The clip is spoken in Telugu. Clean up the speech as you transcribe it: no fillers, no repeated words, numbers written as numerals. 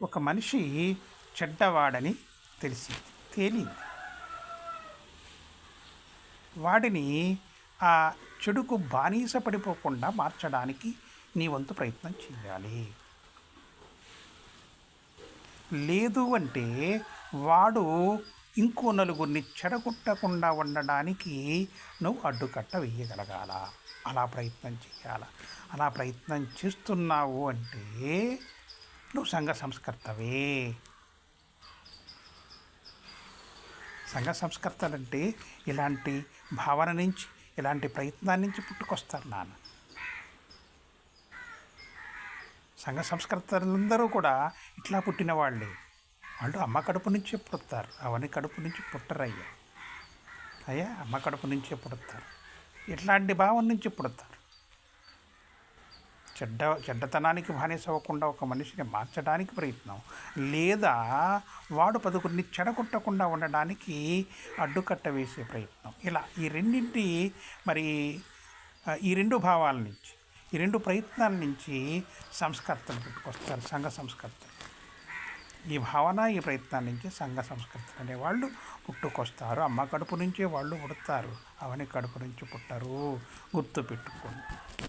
ఒక మనిషి చెడ్డవాడని తేలింది. వాడిని ఆ చెడుకు బానిస పడిపోకుండా మార్చడానికి నీ వంతు ప్రయత్నం చేయాలి. లేదు అంటే వాడు ఇంకో నలుగురిని చెడగొట్టకుండా ఉండడానికి నువ్వు అడ్డుకట్ట వేయగలగాల. అలా ప్రయత్నం చేయాల. అలా ప్రయత్నం చేస్తున్నావు అంటే నువ్వు సంఘ సంస్కర్తవే. సంఘ సంస్కర్తలంటే ఇలాంటి భావన నుంచి, ఇలాంటి ప్రయత్నాన్ని నుంచి పుట్టుకొస్తారు నాన్న. సంఘ సంస్కర్తలందరూ కూడా ఇట్లా పుట్టిన వాళ్ళే. వాళ్ళు అమ్మ కడుపు నుంచే పుడతారు. అవన్నీ కడుపు నుంచి పుట్టరయ్యా. అయ్యా అమ్మ కడుపు నుంచే పుడతారు. ఇట్లాంటి భావం నుంచి పుడతారు. చెడ్డతనానికి బానిస అవ్వకుండా ఒక మనిషిని మార్చడానికి ప్రయత్నం, లేదా వాడు పదుకుని చెడగొట్టకుండా ఉండడానికి అడ్డుకట్ట వేసే ప్రయత్నం. ఇలా ఈ రెండు భావాల నుంచి, ఈ రెండు ప్రయత్నాల నుంచి సంస్కర్తలు పుట్టుకొస్తారు, సంఘ సంస్కర్తలు. ఈ భావన, ఈ ప్రయత్నాల నుంచి సంఘ సంస్కర్తలు అనేవాళ్ళు పుట్టుకొస్తారు. అమ్మ కడుపు నుంచే వాళ్ళు పుడతారు. అవన్నీ కడుపు నుంచి పుట్టరు. గుర్తుపెట్టుకోండి.